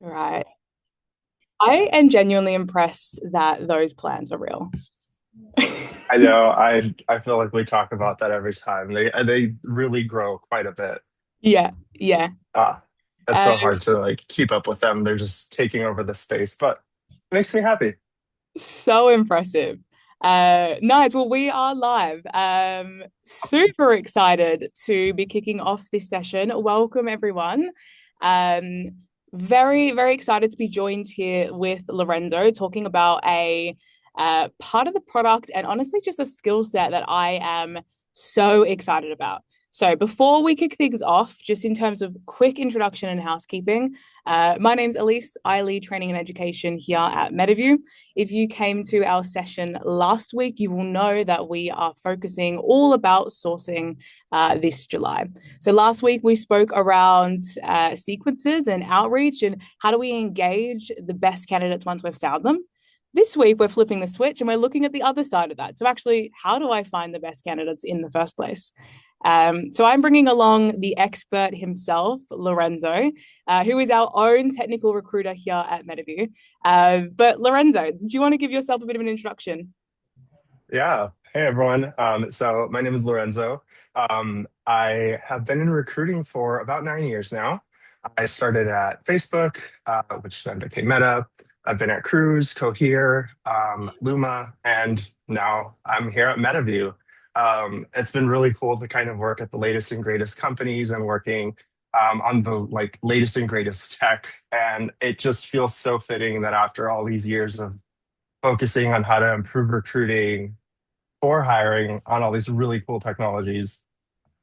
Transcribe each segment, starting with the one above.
Right. I am genuinely impressed that those plans are real. I know. I feel like we talk about that every time. They really grow quite a bit. Yeah, yeah. Ah, it's Um, so hard to like keep up with them. They're just taking over the space, but it makes me happy. so impressive. Nice. Well, we are live. Super excited to be kicking off this session. Welcome, everyone. Um, very excited to be joined here with Lorenzo talking about a part of the product and honestly just a skill set that I am so excited about. So, before we kick things off, just in terms of quick introduction and housekeeping, my name's Elise. I lead training and education here at Metaview. If you came to our session last week, you will know that we are focusing all about sourcing this July. So last week we spoke around sequences and outreach and how do we engage the best candidates once we've found them. This week we're flipping the switch and we're looking at the other side of that. So actually, how do I find the best candidates in the first place? So I'm bringing along the expert himself, Lorenzo, who is our own technical recruiter here at Metaview. But Lorenzo, do you want to give yourself a bit of an introduction? Yeah. Hey everyone. So my name is Lorenzo. I have been in recruiting for about 9 years now. I started at Facebook, which then became Meta. I've been at Cruise, Cohere, Luma, and now I'm here at Metaview. It's been really cool to kind of work at the latest and greatest companies and working on the like latest and greatest tech. And it just feels so fitting that after all these years of focusing on how to improve recruiting for hiring on all these really cool technologies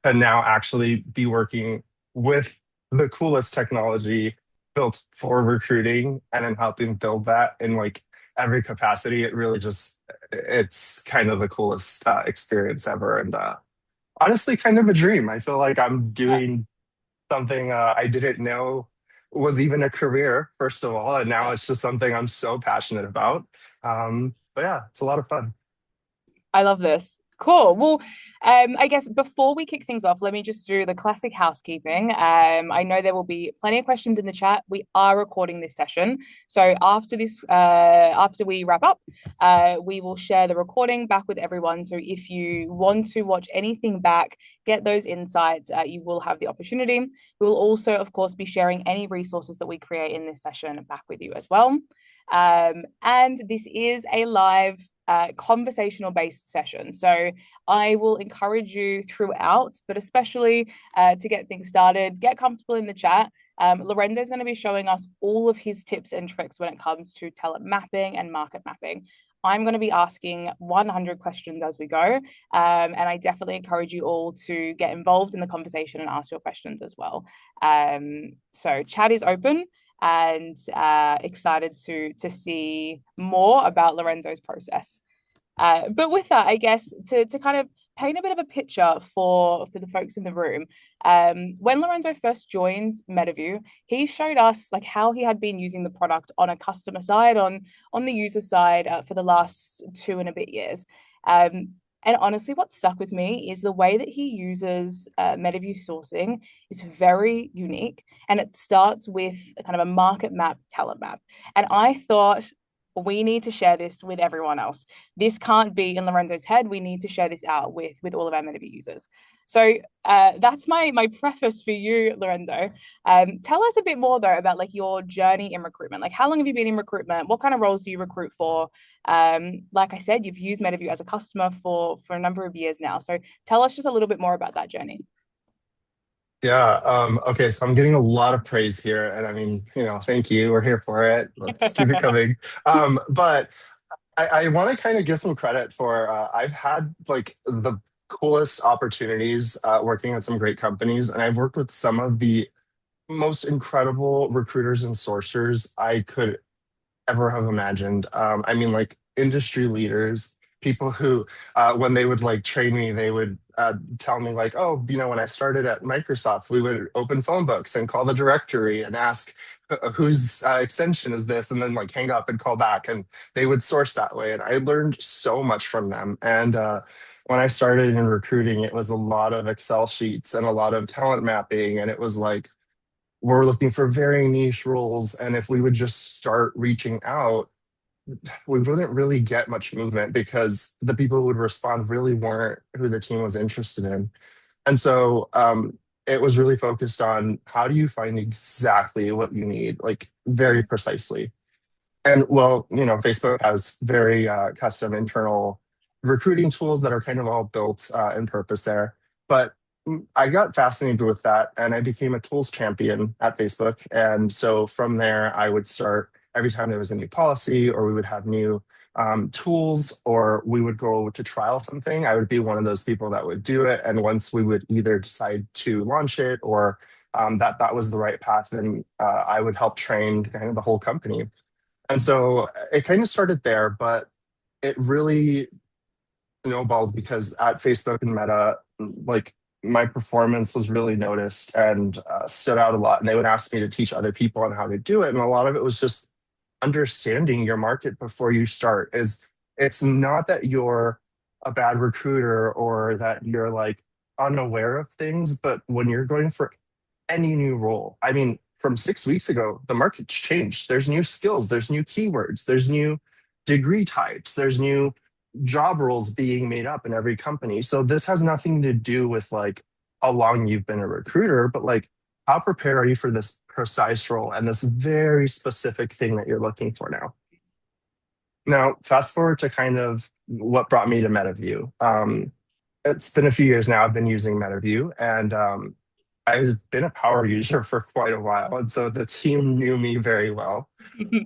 and now actually be working with the coolest technology built for recruiting and in helping build that in like every capacity. It really just it's kind of the coolest experience ever, and honestly kind of a dream. I feel like I'm doing something I didn't know was even a career, first of all, and now it's just something I'm so passionate about. But yeah, it's a lot of fun. I love this. Cool. Well, I guess before we kick things off, let me just do the classic housekeeping. I know there will be plenty of questions in the chat. We are recording this session, so after we wrap up, we will share the recording back with everyone. So if you want to watch anything back, get those insights, you will have the opportunity. We will also, of course, be sharing any resources that we create in this session back with you as well. And this is a live conversational based session. So I will encourage you throughout, but especially to get things started, get comfortable in the chat. Lorenzo is going to be showing us all of his tips and tricks when it comes to talent mapping and market mapping. I'm going to be asking 100 questions as we go. And I definitely encourage you all to get involved in the conversation and ask your questions as well. So, chat is open and excited to see more about Lorenzo's process. But with that, I guess to kind of paint a bit of a picture for the folks in the room, when Lorenzo first joined Metaview, he showed us like how he had been using the product on a customer side, on the user side for the last 2 and a bit years. Um, and honestly, what stuck with me is the way that he uses Metaview sourcing is very unique, and it starts with a kind of a market map, talent map. And I thought we need to share this with everyone else. This can't be in Lorenzo's head. We need to share this out with all of our Metaview users. So that's my preface for you, Lorenzo. Tell us a bit more though about like your journey in recruitment. Like how long have you been in recruitment? What kind of roles do you recruit for? Like I said, you've used Metaview as a customer for a number of years now. So tell us just a little bit more about that journey. Yeah. Okay. So I'm getting a lot of praise here, and I mean, thank you. We're here for it. Let's keep it coming. But I want to kind of give some credit for I've had like the coolest opportunities working at some great companies, and I've worked with some of the most incredible recruiters and sourcers I could ever have imagined. I mean, like industry leaders, people who, when they would like train me, they would tell me like, oh, when I started at Microsoft, we would open phone books and call the directory and ask whose extension is this, and then like hang up and call back, and they would source that way. And I learned so much from them. And when I started in recruiting, it was a lot of Excel sheets and a lot of talent mapping, and it was like we're looking for very niche roles. And if we would just start reaching out, we wouldn't really get much movement because the people who would respond really weren't who the team was interested in. And so it was really focused on how do you find exactly what you need, like very Mm, precisely. And well, Facebook has very custom internal recruiting tools that are kind of all built in purpose there. But I got fascinated with that and I became a tools champion at Facebook. And so from there, I would start every time there was a new policy or we would have new tools or we would go to trial something, I would be one of those people that would do it. And once we would either decide to launch it or that that was the right path, then I would help train kind of the whole company. And so it kind of started there, but it really snowballed because at Facebook and Meta, like my performance was really noticed and stood out a lot. And they would ask me to teach other people on how to do it. And a lot of it was just understanding your market before you start. Is it's not that you're a bad recruiter or that you're like unaware of things, but when you're going for any new role. I mean, from 6 weeks ago, the market's changed. There's new skills, there's new keywords, there's new degree types, there's new job roles being made up in every company. So this has nothing to do with like how long you've been a recruiter, but like how prepared are you for this precise role and this very specific thing that you're looking for now? Now, fast forward to kind of what brought me to Metaview. It's been a few years now. I've been using Metaview, and I've been a power user for quite a while, and so the team knew me very well.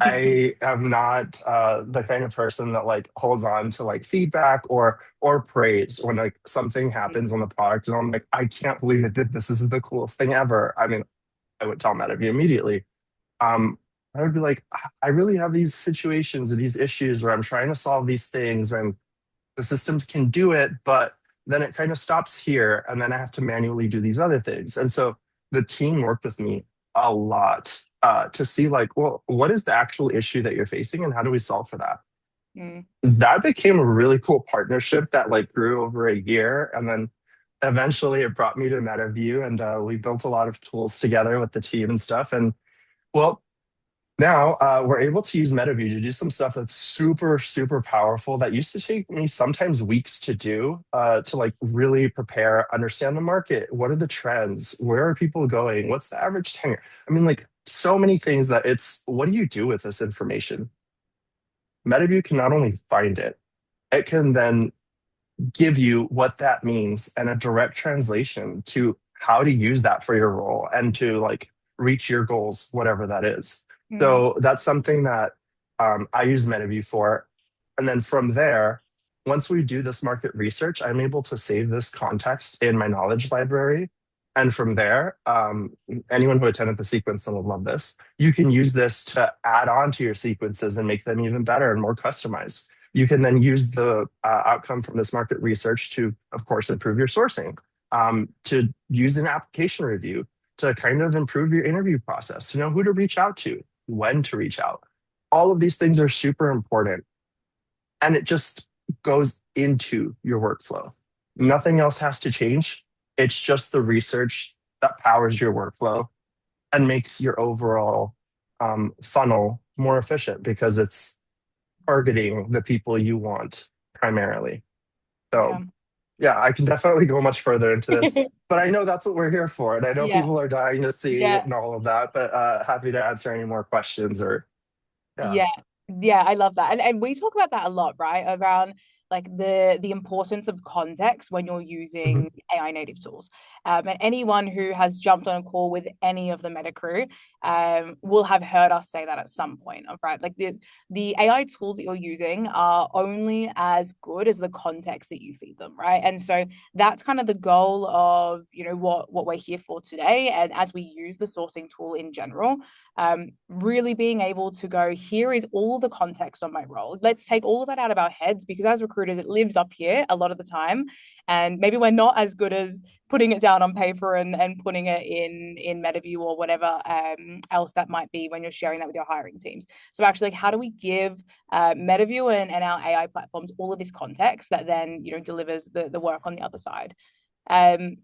I am not the kind of person that like holds on to like feedback or praise when like something happens on the product, and I'm like, I can't believe it did. This is the coolest thing ever. I mean, I would tell Metaview immediately. Um, I would be like, I really have these situations or these issues where I'm trying to solve these things, and the systems can do it, but then it kind of stops here, and then I have to manually do these other things. And so the team worked with me a lot to see like, well, what is the actual issue that you're facing, and how do we solve for that? mm, That became a really cool partnership that like grew over a year, and then eventually it brought me to MetaView, and we built a lot of tools together with the team and stuff. And well, now we're able to use Metaview to do some stuff that's super, super powerful that used to take me sometimes weeks to do to like really prepare, understand the market. What are the trends? Where are people going? What's the average tenure? I mean, like so many things that it's what do you do with this information? Metaview can not only find it, it can then give you what that means and a direct translation to how to use that for your role and to like reach your goals, whatever that is. mm, So that's something that I use MetaView for. And then from there, once we do this market research, I'm able to save this context in my knowledge library. And from there, anyone who attended the sequence will love this. You can use this to add on to your sequences and make them even better and more customized. You can then use the outcome from this market research to, of course, improve your sourcing, to use an application review, to kind of improve your interview process, to know who to reach out to, when to reach out. All of these things are super important. And it just goes into your workflow. Nothing else has to change. It's just the research that powers your workflow and makes your overall funnel more efficient because it's targeting the people you want primarily. yeah. So, yeah, I can definitely go much further into this, but I know that's what we're here for. And I know Yeah. people are dying to see it Yeah. and all of that, but happy to answer any more questions or, yeah. Yeah. Yeah, I love that. And we talk about that a lot, right? Around like the importance of context when you're Mhm. using AI native tools. And anyone who has jumped on a call with any of the Meta crew will have heard us say that at some point, right? Like the AI tools that you're using are only as good as the context that you feed them, right? And so that's kind of the goal of, what we're here for today. And as we use the sourcing tool in general, really being able to go, here is all the context on my role. Let's take all of that out of our heads because as recruiters, it lives up here a lot of the time. And maybe we're not as good as putting it down on paper and putting it in Metaview or whatever else that might be when you're sharing that with your hiring teams. So actually, like, how do we give Metaview and our AI platforms all of this context that then delivers the work on the other side? Um,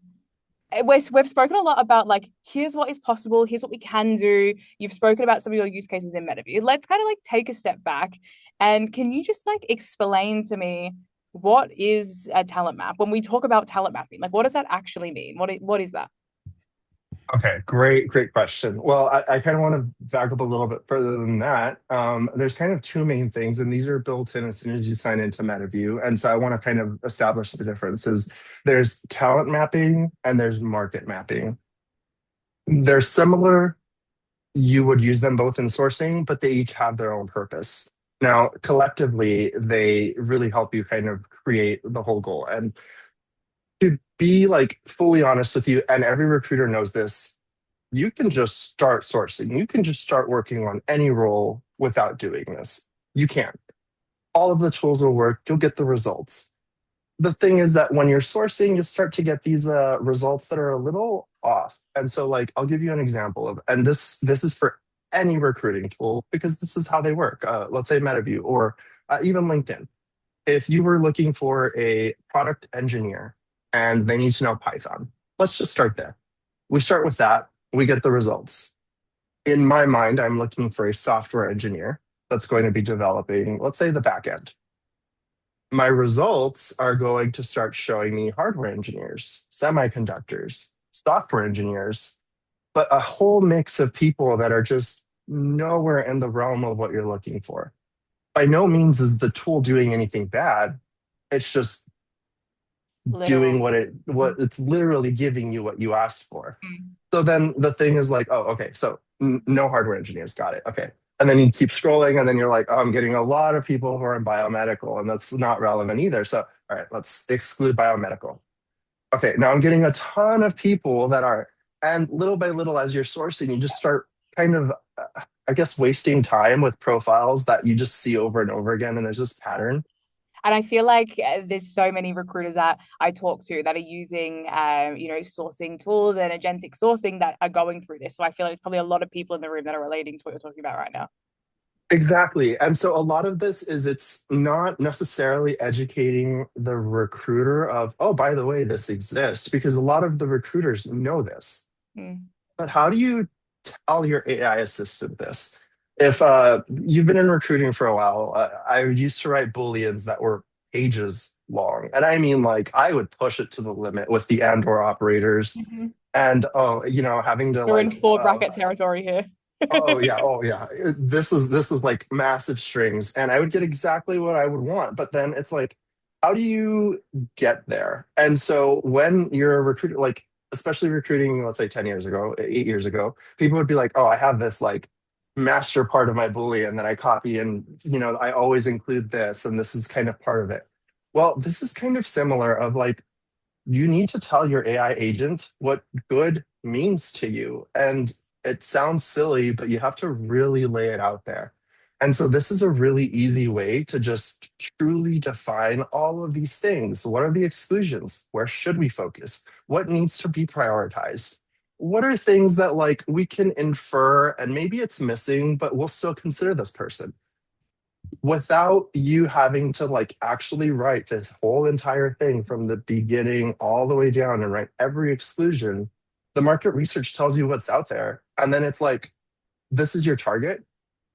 we've spoken a lot about like here's what is possible, here's what we can do. You've spoken about some of your use cases in Metaview. Let's kind of like take a step back, and can you just like explain to me what is a talent map? When we talk about talent mapping, like what does that actually mean? What is that? Okay, great question. Well, I kind of want to back up a little bit further than that. There's kind of two main things, and these are built in as soon as you sign into MetaView. And so I want to kind of establish the differences. There's talent mapping and there's market mapping. They're similar. You would use them both in sourcing, but they each have their own purpose. Now, collectively, they really help you kind of create the whole goal. And to be like fully honest with you, and every recruiter knows this, you can just start sourcing. You can just start working on any role without doing this. You can. All of the tools will work. You'll get the results. The thing is that when you're sourcing, you start to get these results that are a little off. And so, like, I'll give you an example of, and this is for any recruiting tool because this is how they work. Let's say Metaview or even LinkedIn. If you were looking for a product engineer and they need to know Python, let's just start there. We start with that. We get the results. In my mind, I'm looking for a software engineer that's going to be developing, let's say, the back end. My results are going to start showing me hardware engineers, semiconductors, software engineers, but a whole mix of people that are just nowhere in the realm of what you're looking for. By no means is the tool doing anything bad. It's just Literal. doing what it's literally giving you what you asked for. Mm. So then the thing is like, oh, okay, so no hardware engineers, got it. Okay. And then you keep scrolling, and then you're like, oh, I'm getting a lot of people who are in biomedical, and that's not relevant either. So, all right, let's exclude biomedical. Okay, now I'm getting a ton of people that are, and little by little, as you're sourcing, you just start kind of, I guess, wasting time with profiles that you just see over and over again, and there's this pattern. And I feel like there's so many recruiters that I talk to that are using, sourcing tools and agentic sourcing that are going through this. So I feel like there's probably a lot of people in the room that are relating to what you're talking about right now. Exactly. And so a lot of this is it's not necessarily educating the recruiter of, oh, by the way, this exists, because a lot of the recruiters know this. Mm. But how do you tell your AI assistant this? If you've been in recruiting for a while, I used to write Booleans that were pages long. And I mean, like, I would push it to the limit with the and or operators. Mm-hmm. And, having to You're in like, four bracket territory here. oh yeah. This is like massive strings, and I would get exactly what I would want. But then it's like, how do you get there? And so when you're a recruiter, like especially recruiting, let's say 10 years ago, 8 years ago, people would be like, oh, I have this like master part of my Boolean that I copy, and I always include this, and this is kind of part of it. Well, this is kind of similar of like you need to tell your AI agent what good means to you. And it sounds silly, but you have to really lay it out there. And so this is a really easy way to just truly define all of these things. What are the exclusions? Where should we focus? What needs to be prioritized? What are things that like we can infer and maybe it's missing, but we'll still consider this person? Without you having to like actually write this whole entire thing from the beginning all the way down and write every exclusion, the market research tells you what's out there. And then it's like, this is your target.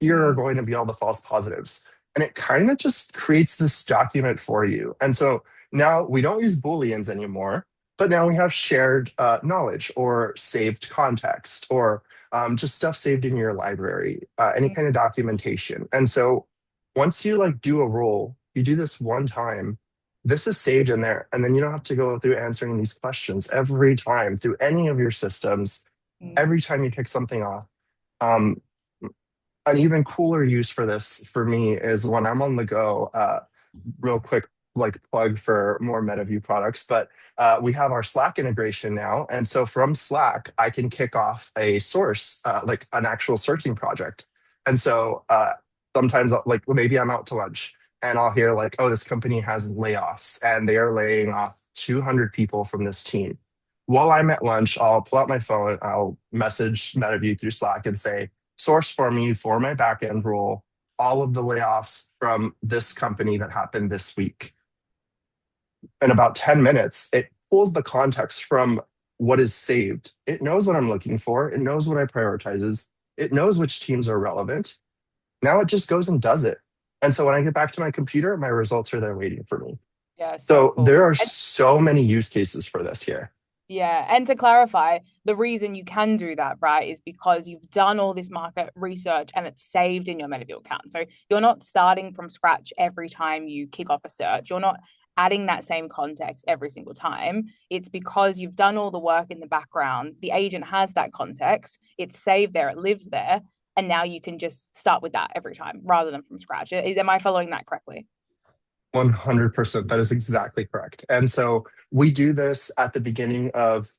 Here are Mm. going to be all the false positives. And it kind of just creates this document for you. And so now we don't use Booleans anymore, but now we have shared knowledge or saved context or just stuff saved in your library, any kind of documentation. And so once you like do a role, you do this one time, this is saved in there. And then you don't have to go through answering these questions every time through any of your systems, Mm. every time you kick something off. Um, an even cooler use for this for me is when I'm on the go. Real quick, like plug for more MetaView products, but we have our Slack integration now, and so from Slack, I can kick off a source, like an actual searching project. And so sometimes, like maybe I'm out to lunch, and I'll hear like, oh, this company has layoffs, and they are laying off 200 people from this team. While I'm at lunch, I'll pull out my phone, I'll message MetaView through Slack and say, source for me for my backend role all of the layoffs from this company that happened this week. In about 10 minutes, it pulls the context from what is saved. It knows what I'm looking for. It knows what I prioritizes. It knows which teams are relevant. Now it just goes and does it. And so when I get back to my computer, my results are there waiting for me. Yeah, so So cool. there are And so many use cases for this here. yeah, and to clarify, the reason you can do that, right, is because you've done all this market research and it's saved in your Metaview account. So you're not starting from scratch every time you kick off a search. You're not adding that same context every single time. It's because you've done all the work in the background. The agent has that context, it's saved there, it lives there, and now you can just start with that every time rather than from scratch. Am I following that correctly? 100%. That is exactly correct. And so we do this at the beginning of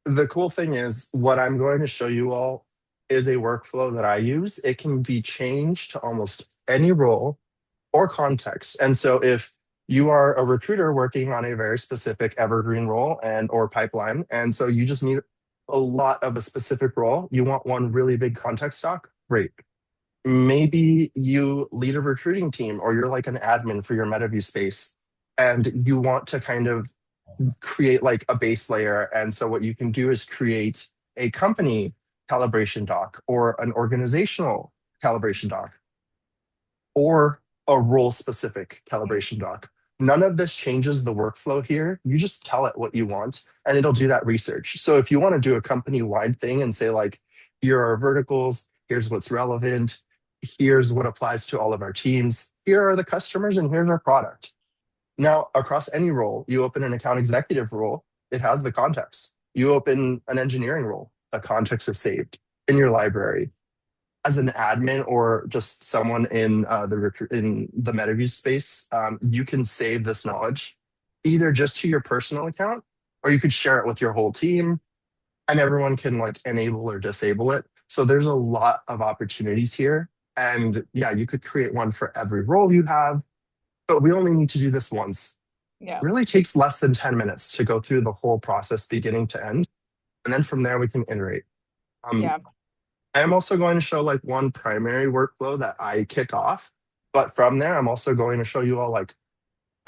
the cool thing is what I'm going to show you all is a workflow that I use. It can be changed to almost any role or context. And so if you are a recruiter working on a very specific evergreen role and or pipeline, and so you just need a lot of a specific role, you want one really big context doc, great. Maybe you lead a recruiting team or you're like an admin for your Metaview space and you want to kind of create like a base layer. And so what you can do is create a company calibration doc or an organizational calibration doc or a role specific calibration doc. None of this changes the workflow here. You just tell it what you want and it'll do that research. So if you want to do a company wide thing and say, like, here are our verticals, here's what's relevant, here's what applies to all of our teams, here are the customers, and here's our product. Now, across any role, you open an account executive role, it has the context. You open an engineering role, the context is saved in your library. As an admin or just someone in in the Metaview space, you can save this knowledge either just to your personal account, or you could share it with your whole team, and everyone can like enable or disable it. So there's a lot of opportunities here, and yeah, you could create one for every role you have, but we only need to do this once. Yeah. Really takes less than 10 minutes to go through the whole process beginning to end, and then from there we can iterate. Um, Yeah. I'm also going to show like one primary workflow that I kick off. But from there, I'm also going to show you all like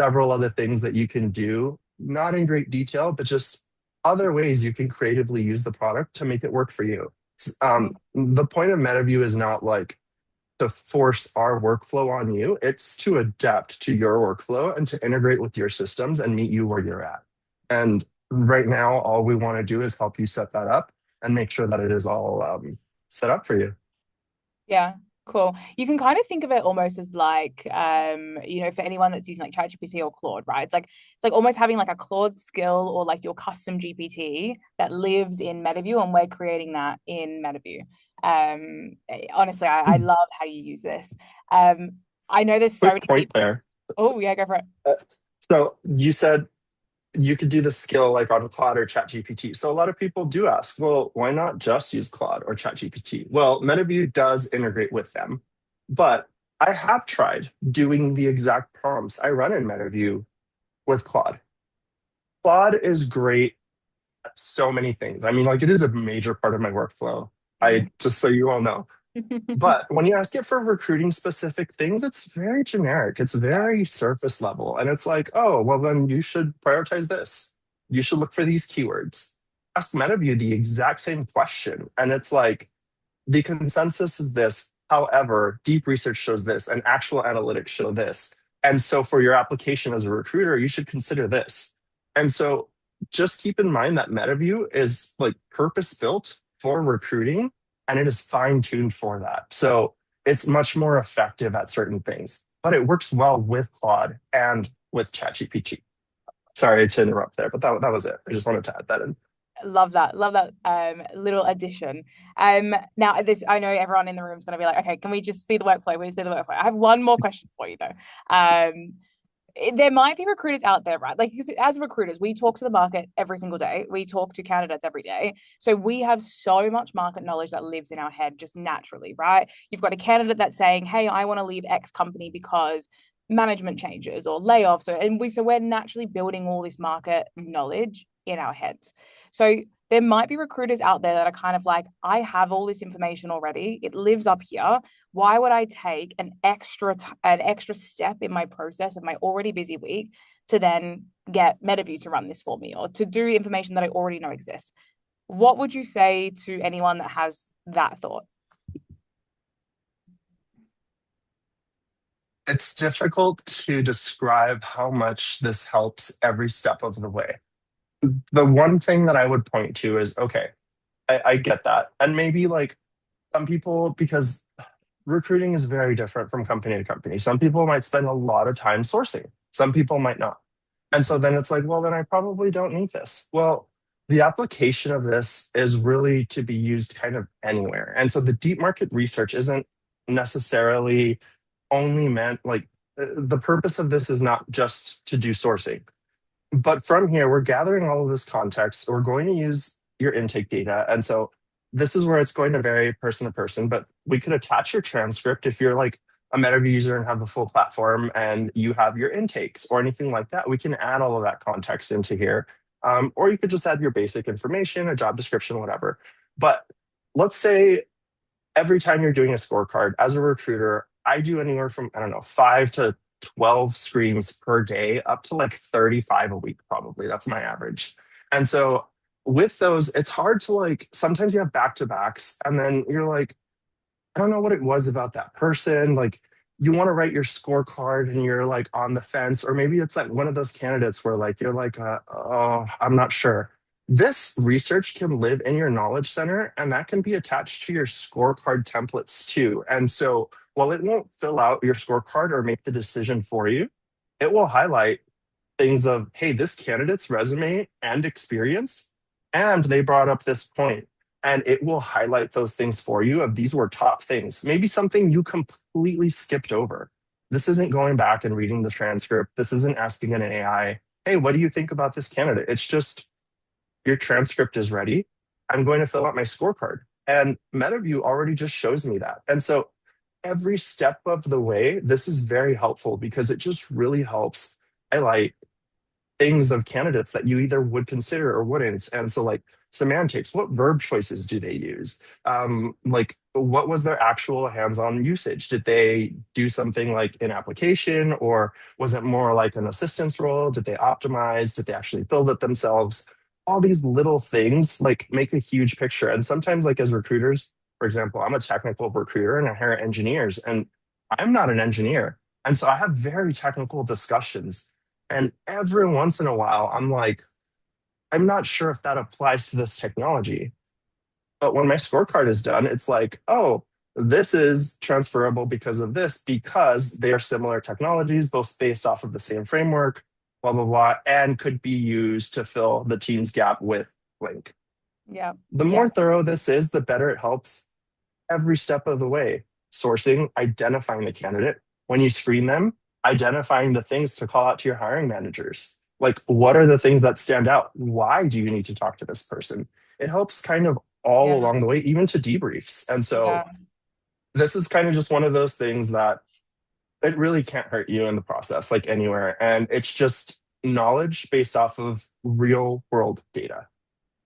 several other things that you can do, not in great detail, but just other ways you can creatively use the product to make it work for you. The point of Metaview is not like to force our workflow on you, it's to adapt to your workflow and to integrate with your systems and meet you where you're at. And right now, all we want to do is help you set that up and make sure that it is all set up for you. Yeah, cool. You can kind of think of it almost as like, for anyone that's using like ChatGPT or Claude, right? It's like almost having like a Claude skill or like your custom GPT that lives in Metaview, and we're creating that in Metaview. Honestly, I Hmm. love how you use this. Um, I know there's so Quick many point people. there. Oh yeah, go for it. Uh, So you said you could do the skill like on Claude or ChatGPT. So a lot of people do ask, well, why not just use Claude or ChatGPT? Well, Metaview does integrate with them, but I have tried doing the exact prompts I run in Metaview with Claude. Claude is great at so many things. I mean, like it is a major part of my workflow. I Mhm. just so you all know. But when you ask it for recruiting specific things, it's very generic. It's Yeah. very surface level. And it's like, oh, well, then you should prioritize this. You should look for these keywords. Ask Metaview the exact same question. And it's like, the consensus is this. However, deep research shows this, and actual analytics show this. And so for your application as a recruiter, you should consider this. And so just keep in mind that Metaview is like purpose built for recruiting and it is fine tuned for that. So it's much more effective at certain things, but it works well with Claude and with ChatGPT. Sorry to interrupt there, but that was it. I just wanted to add that in. Love that. Love that little addition. Now this I know everyone in the room is gonna be like, okay, can we just see the workflow? We see the workflow. I have one more question for you though. There might be recruiters out there, right? Like, because as recruiters, we talk to the market every single day. We talk to candidates every day. So we have so much market knowledge that lives in our head just naturally, right? You've got a candidate that's saying, hey, I want to leave X company because management changes or layoffs. And we're naturally building all this market knowledge in our heads. So there might be recruiters out there that are kind of like, I have all this information already. It lives up here. Why would I take an extra step in my process of my already busy week to then get Metaview to run this for me or to do information that I already know exists? What would you say to anyone that has that thought? It's difficult to describe how much this helps every step of the way. The one thing that I would point to is okay, I get that. And maybe like some people, because recruiting is very different from company to company. Some people might spend a lot of time sourcing, some people might not. And so then it's like, well, then I probably don't need this. Well, the application of this is really to be used kind of anywhere. And so the deep market research isn't necessarily only meant like the purpose of this is not just to do sourcing. But from here, we're gathering all of this context. We're going to use your intake data. And so this is where it's going to vary person to person, but we could attach your transcript if you're like a Metaview user and have the full platform and you have your intakes or anything like that. We can add all of that context into here. Or you could just add your basic information, a job description, whatever. But let's say every time you're doing a scorecard as a recruiter, I do anywhere from, I don't know, 5 to 12 screens per day, up to like 35 a week, probably. That's my average. And so with those, it's hard to like, sometimes you have back to backs, and then you're like, I don't know what it was about that person. Like, you want to write your scorecard and you're like on the fence, or maybe it's like one of those candidates where like you're like, oh, I'm not sure. This research can live in your knowledge center and that can be attached to your scorecard templates too. And so while it won't fill out your scorecard or make the decision for you, it will highlight things of, hey, this candidate's resume and experience, and they brought up this point, and it will highlight those things for you of these were top things. Maybe something you completely skipped over. This isn't going back and reading the transcript. This isn't asking an AI, hey, what do you think about this candidate? It's just your transcript is ready. I'm going to fill out my scorecard. And MetaView already just shows me that. And so every step of the way, this is very helpful because it just really helps highlight things of candidates that you either would consider or wouldn't. And so, like semantics, what verb choices do they use? Like, what was their actual hands-on usage? Did they do something like in application, or was it more like an assistance role? Did they optimize? Did they actually build it themselves? All these little things like make a huge picture. And sometimes, like as recruiters, for example, I'm a technical recruiter and I hire engineers, and I'm not an engineer. And so I have very technical discussions, and every once in a while, I'm like, I'm not sure if that applies to this technology. But when my scorecard is done, it's like, oh, this is transferable because of this, because they are similar technologies, both based off of the same framework, blah, blah, blah, and could be used to fill the team's gap with blank. Yeah. The Yeah. more thorough this is, the better it helps every step of the way. Sourcing, identifying the candidate. When you screen them, identifying the things to call out to your hiring managers. Like, what are the things that stand out? Why do you need to talk to this person? It helps kind of all Yeah. along the way, even to debriefs. And so, Yeah. this is kind of just one of those things that it really can't hurt you in the process, like anywhere. And it's just knowledge based off of real world data.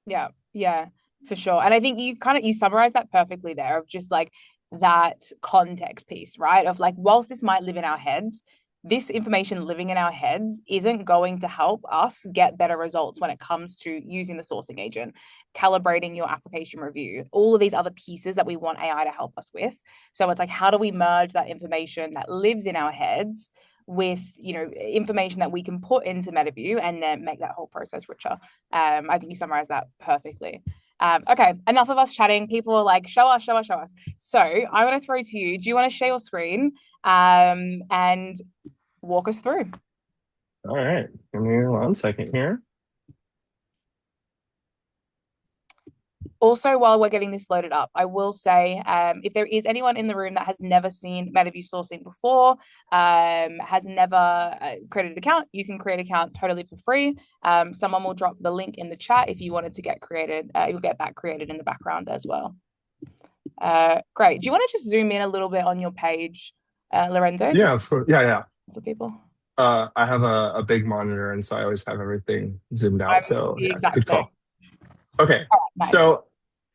Yeah, yeah, for sure. And I think you summarized that perfectly there of just like that context piece, right? Of like, whilst this might live in our heads, this information living in our heads isn't going to help us get better results when it comes to using the sourcing agent, calibrating your application review, all of these other pieces that we want AI to help us with. So it's like, how do we merge that information that lives in our heads with, information that we can put into Metaview and then make that whole process richer? I think you summarized that perfectly. Okay, enough of us chatting. People are like, show us, show us, show us. So I want to throw to you. Do you want to share your screen and walk us through? All right. Give me 1 second here. Also, while we're getting this loaded up, I will say if there is anyone in the room that has never seen Metaview sourcing before, has never created an account, you can create an account totally for free. Someone will drop the link in the chat if you wanted to get created. You'll get that created in the background as well. Great. Do you want to just zoom in a little bit on your page, Lorenzo, just Yeah, yeah, yeah. for people? I have a big monitor, and so I always have everything zoomed out. I'm So the yeah, exact good same. call. Okay. Nice. So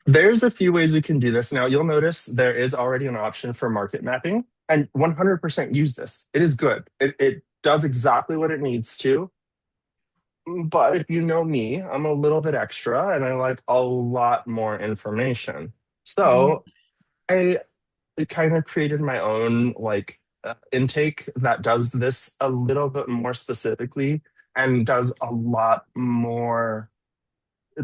there's a few ways we can do this. Now, you'll notice there is already an option for market mapping, and 100% use this. It is good. It does exactly what it needs to. But if you know me, I'm a little bit extra and I like a lot more information. Mhm. So I kind of created my own intake that does this a little bit more specifically and does a lot more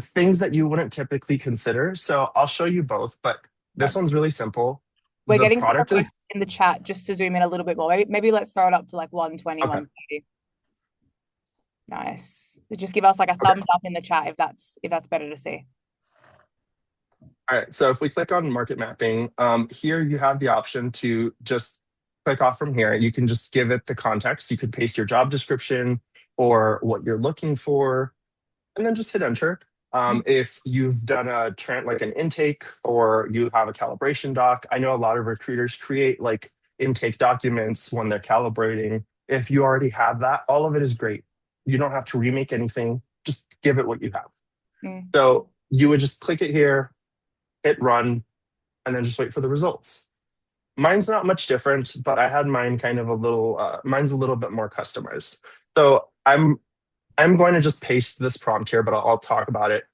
things that you wouldn't typically consider. So I'll show you both, but this Okay. one's really simple. We're The getting some product is requests in the chat just to zoom in a little bit more. Maybe let's throw it up to like 120, okay. 130. Nice. Just give us like a Okay. thumbs up in the chat if that's better to see. All right. So if we click on market mapping, here you have the option to just click off from here. You can just give it the context. You could paste your job description or what you're looking for, and then just hit enter. If you've done like an intake or you have a calibration doc, I know a lot of recruiters create like intake documents when they're calibrating. If you already have that, all of it is great. You don't have to remake anything. Just give it what you have. Mm. So you would just click it here, hit run, and then just wait for the results. Mine's not much different, but I had mine kind of mine's a little bit more customized. So I'm going to just paste this prompt here, but I'll talk about it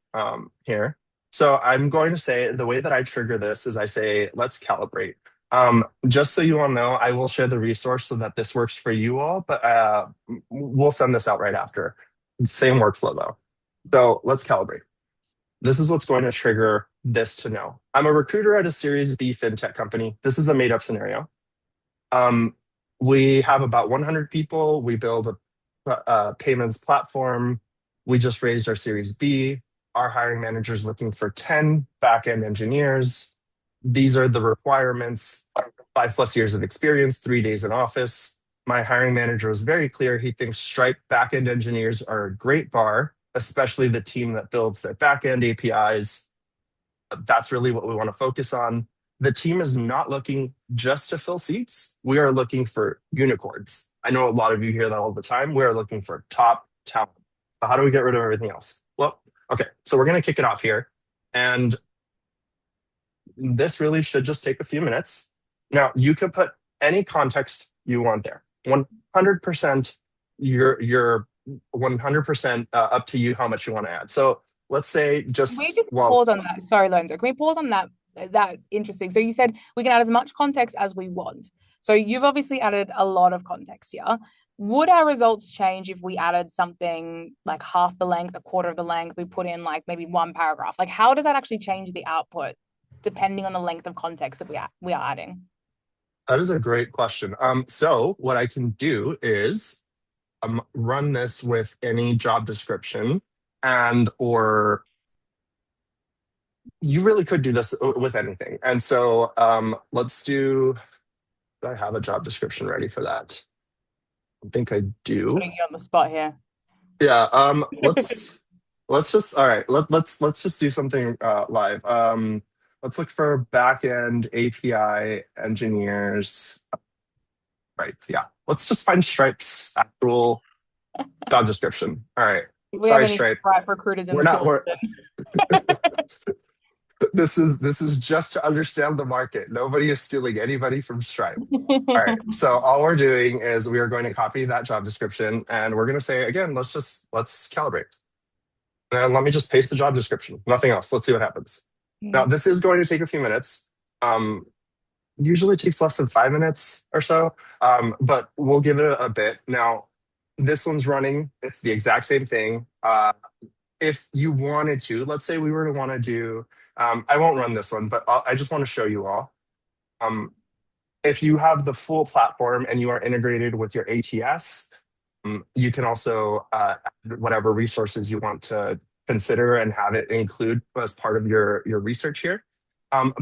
here. So I'm going to say the way that I trigger this is I say, let's calibrate. Just so you all know, I will share the resource so that this works for you all, but we'll send this out right after. Same workflow though. So let's calibrate. This is what's going to trigger this to know. I'm a recruiter at a Series B fintech company. This is a made up scenario. Um, we have about 100 people. We build a payments platform. We just raised our Series B. Our hiring manager is looking for 10 backend engineers. These are the requirements: 5+ years of experience, 3 days in office. My hiring manager was very clear. He thinks Stripe backend engineers are a great bar, especially the team that builds their backend APIs. That's really what we want to focus on. The team is not looking just to fill seats. We are looking for unicorns. I know a lot of you hear that all the time. We are looking for top talent. So how do we get rid of everything else? Well, okay, so we're going to kick it off here. And this really should just take a few minutes. Now, you can put any context you want there. 100% you're 100% up to you how much you want to add. So let's say Can we just just well, pause on that? Sorry, Lorenzo. Can we pause on that? That interesting. So you said we can add as much context as we want. So you've obviously added a lot of context here. Would our results change if we added something like half the length, a quarter of the length? We put in like maybe one paragraph. Like, how does that actually change the output depending on the length of context that we are adding? that is a great question. So what I can do is run this with any job description, and or you really could do this with anything. And so let's do. Do I have a job description ready for that? I think I do. Putting you on the spot here. Yeah. Let's just all right. Let's just do something live. Let's look for backend API engineers. Right. Yeah. Let's just find Stripe's actual job description. All right. Do we have Sorry, any Stripe. Stripe recruiters in We're the not. call? We're this is just to understand the market. Nobody is stealing anybody from Stripe. All right. So all we're doing is we are going to copy that job description and we're going to say again, let's calibrate. And let me just paste the job description. Nothing else. Let's see what happens. Now this is going to take a few minutes. Usually takes less than 5 minutes or so, but we'll give it a bit. Now this one's running. It's the exact same thing. If you wanted to, let's say we were to want to do, I won't run this one, but I just want to show you all. Um, if you have the full platform and you are integrated with your ATS, you can also add whatever resources you want to consider and have it include as part of your research here.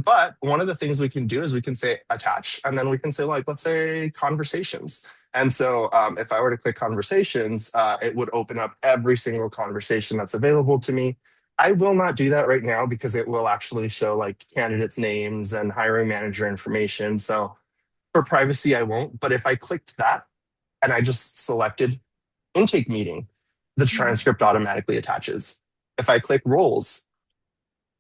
But one of the things we can do is we can say attach, and then we can say like, let's say conversations. And so if I were to click conversations, it would open up every single conversation that's available to me. I will not do that right now because it will actually show like candidates' names and hiring manager information. So for privacy, I won't. But if I clicked that and I just selected intake meeting, the transcript automatically attaches. If I click roles,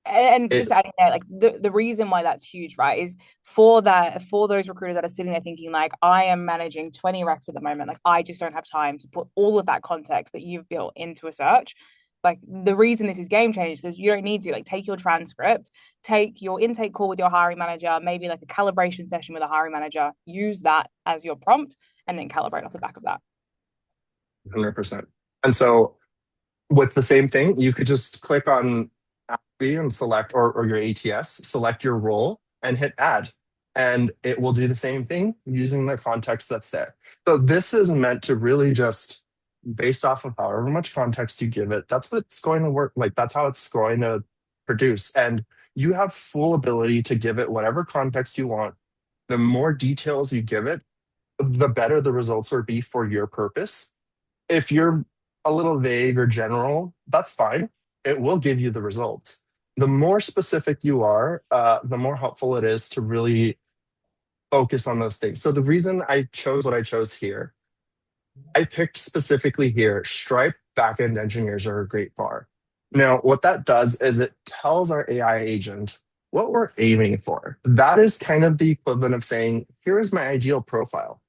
And It just adding there, like the reason why that's huge, right, is for that for those recruiters that are sitting there thinking like, I am managing 20 recs at the moment, like I just don't have time to put all of that context that you've built into a search. Like the reason this is game changing is because you don't need to like take your transcript, take your intake call with your hiring manager, maybe like a calibration session with a hiring manager, use that as your prompt, and then calibrate off the back of that. 100%. And so with the same thing, you could just click on B and select, or your ATS, select your role and hit add. And it will do the same thing using the context that's there. So this is meant to really just, based off of however much context you give it, that's what it's going to work like. That's how it's going to produce. And you have full ability to give it whatever context you want. The more details you give it, the better the results will be for your purpose. If you're a little vague or general, that's fine. It will give you the results. The more specific you are, the more helpful it is to really focus on those things. So the reason I chose what I chose here, I picked specifically here, Stripe backend engineers are a great bar. Now, what that does is it tells our AI agent what we're aiming for. That is kind of the equivalent of saying, here is my ideal profile.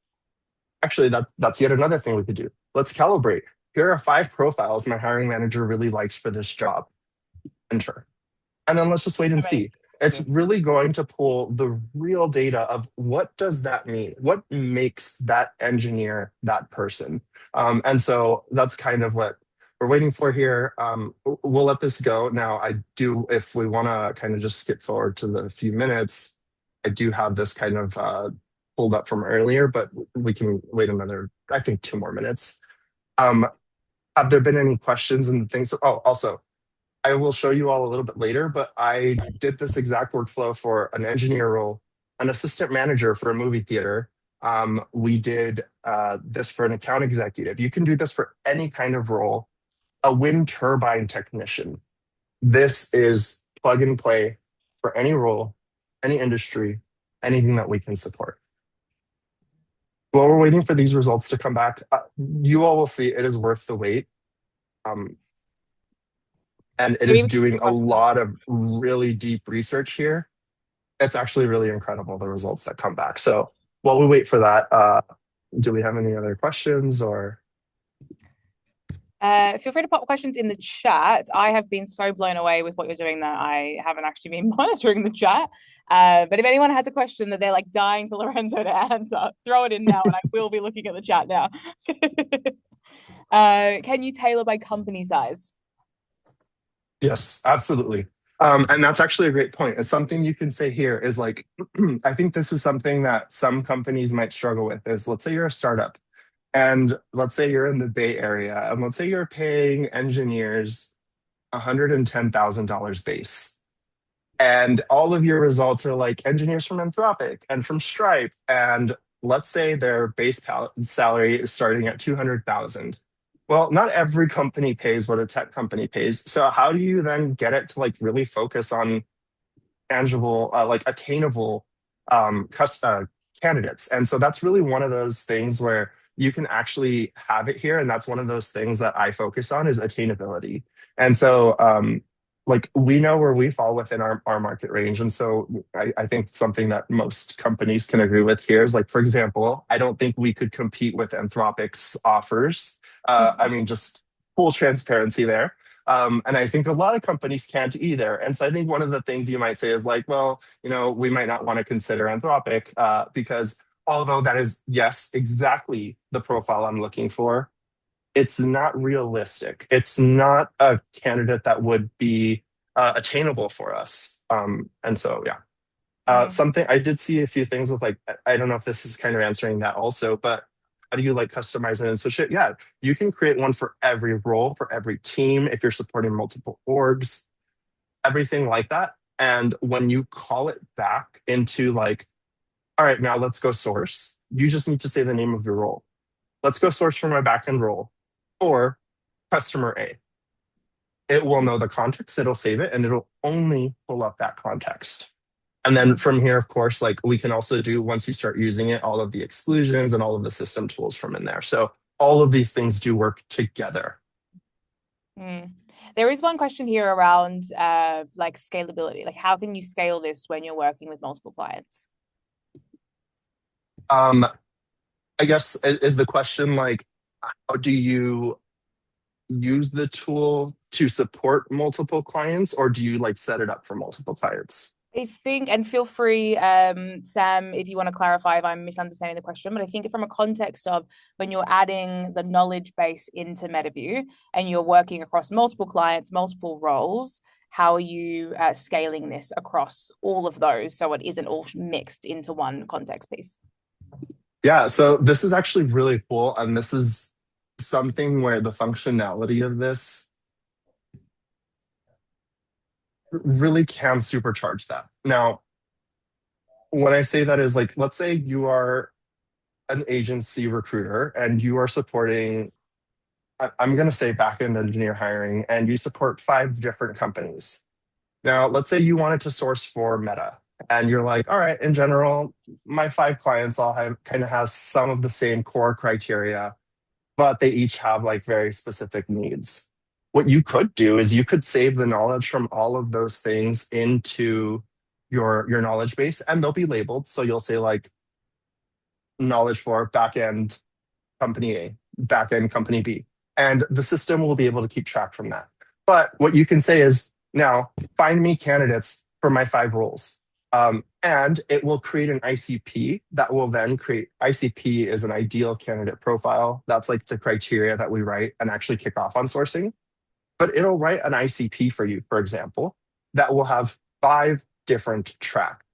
Actually, that's yet another thing we could do. Let's calibrate. Here are 5 profiles my hiring manager really likes for this job. Enter. And then let's just wait and see. It's Amazing. really going to pull the real data of what does that mean? What makes that engineer that person? And so that's kind of what we're waiting for here. We'll let this go. Now, I do, if we want to kind of just skip forward to the few minutes, I do have this kind of pulled up from earlier, but we can wait another, I think, 2 more minutes. Um, have there been any questions and things? Oh, also, I will show you all a little bit later, but I did this exact workflow for an engineer role, an assistant manager for a movie theater. We did this for an account executive. You can do this for any kind of role, a wind turbine technician. This is plug and play for any role, any industry, anything that we can support. While we're waiting for these results to come back, you all will see it is worth the wait. Um, and it is Maybe some doing a questions. lot of really deep research here. It's actually really incredible, the results that come back. So while we wait for that, do we have any other questions or? Feel free to pop questions in the chat. I have been so blown away with what you're doing that I haven't actually been monitoring the chat. But if anyone has a question that they're like dying for Lorenzo to answer, throw it in now and I will be looking at the chat now. Can you tailor by company size? Yes, absolutely. And that's actually a great point. It's something you can say here is like, I think this is something that some companies might struggle with is, let's say you're a startup and let's say you're in the Bay Area and let's say you're paying engineers $110,000 base. And all of your results are like engineers from Anthropic and from Stripe. And let's say their salary is starting at 200,000. Well, not every company pays what a tech company pays. So how do you then get it to like really focus on tangible, like attainable candidates? And so that's really one of those things where you can actually have it here. And that's one of those things that I focus on is attainability. And so like we know where we fall within our market range. And so I think something that most companies can agree with here is like, for example, I don't think we could compete with Anthropic's offers. I mean, just full transparency there. And I think a lot of companies can't either. And so I think one of the things you might say is like, well, we might not want to consider Anthropic because although that is, yes, exactly the profile I'm looking for, it's not realistic. It's not a candidate that would be attainable for us. And so, yeah. Mm. Something I did see a few things with like, I don't know if this is kind of answering that also, but how do you like customize it and switch it? Yeah, you can create one for every role, for every team, if you're supporting multiple orgs, everything like that. And when you call it back into like, all right, now let's go source, you just need to say the name of your role. Let's go source for my backend role or customer A. It will know the context, it'll save it, and it'll only pull up that context. And then from here, of course, like we can also do, once you start using it, all of the exclusions and all of the system tools from in there. So all of these things do work together. Mm. There is one question here around like scalability. Like how can you scale this when you're working with multiple clients? Um, I guess is the question like, how do you use the tool to support multiple clients, or do you like set it up for multiple clients? I think, and feel free, Sam, if you want to clarify if I'm misunderstanding the question, but I think from a context of when you're adding the knowledge base into Metaview and you're working across multiple clients, multiple roles, how are you scaling this across all of those so it isn't all mixed into one context piece? Yeah, so this is actually really cool, and this is something where the functionality of this really can supercharge that. Now, when I say that is like, let's say you are an agency recruiter and you are supporting, I'm going to say backend engineer hiring, and you support five different companies. Now, let's say you wanted to source for Meta, and you're like, all right, in general, my five clients all have kind of have some of the same core criteria, but they each have like very specific needs. What you could do is you could save the knowledge from all of those things into your knowledge base, and they'll be labeled. So you'll say like knowledge for backend company A, backend company B, and the system will be able to keep track from that. But what you can say is now find me candidates for my five roles. And it will create an ICP that will then create ICP is an ideal candidate profile. That's like the criteria that we write and actually kick off on sourcing. But it'll write an ICP for you, for example, that will have five different tracks.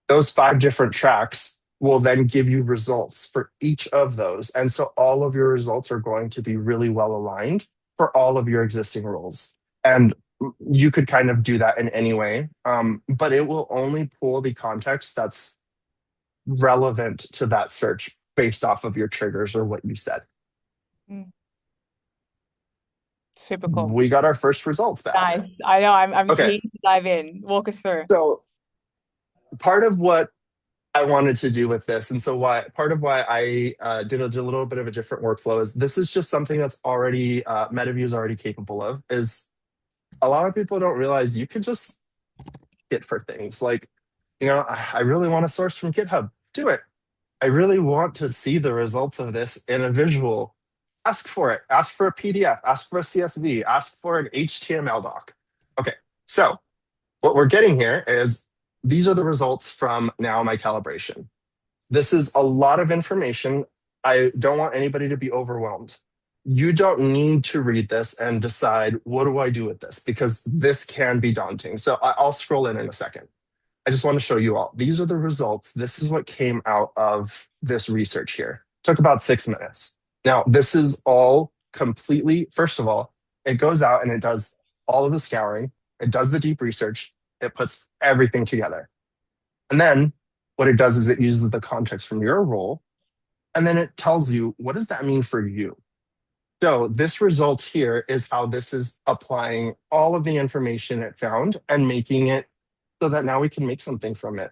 Those five different tracks will then give you results for each of those. And so all of your results are going to be really well aligned for all of your existing roles. And you could kind of do that in any way, but it will only pull the context that's relevant to that search based off of your triggers or what you said. Mm, super cool. We got our first results back. Nice. I know. I'm Okay, keen to dive in. Walk us through. so part of what I wanted to do with this, and so why part of why I did a little bit of a different workflow is this is just something that's already Metaview is already capable of. Is a lot of people don't realize you can just Git for things like, I really want to source from GitHub. Do it. I really want to see the results of this in a visual. Ask for it. Ask for a PDF. Ask for a CSV. Ask for an HTML doc. Okay, so what we're getting here is these are the results from now my calibration. This is a lot of information. I don't want anybody to be overwhelmed. You don't need to read this and decide, what do I do with this? Because this can be daunting. So I'll scroll in a second. I just want to show you all. These are the results. This is what came out of this research here. It took about 6 minutes. Now, this is all completely, first of all, it goes out and it does all of the scouring. It does the deep research. It puts everything together. And then what it does is it uses the context from your role, and then it tells you, what does that mean for you? So this result here is how this is applying all of the information it found and making it so that now we can make something from it.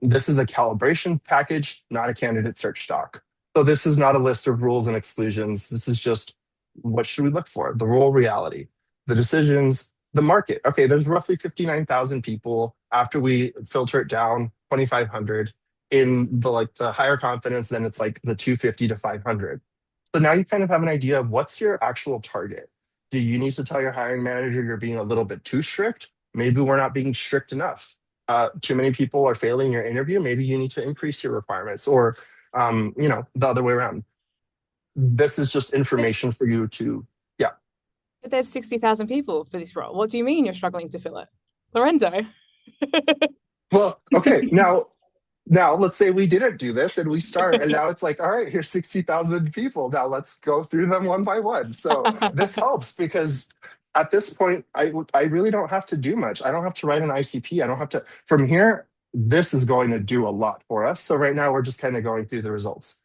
This is a calibration package, not a candidate search doc. So this is not a list of rules and exclusions. This is just what should we look for? The role reality, the decisions, the market. Okay, there's roughly 59,000 people after we filter it down, 2,500 in the higher confidence, then it's like the 250 to 500. So now you kind of have an idea of what's your actual target. Do you need to tell your hiring manager you're being a little bit too strict? Maybe we're not being strict enough. Too many people are failing your interview. Maybe you need to increase your requirements, or the other way around. This is just information for you to, yeah. But there's 60,000 people for this role. What do you mean you're struggling to fill it? Lorenzo. Well, okay, now let's say we didn't do this and we start, and now it's like, all right, here's 60,000 people. Now let's go through them one by one. So this helps because at this point, I really don't have to do much. I don't have to write an ICP. I don't have to, from here, this is going to do a lot for us. So right now we're just kind of going through the results.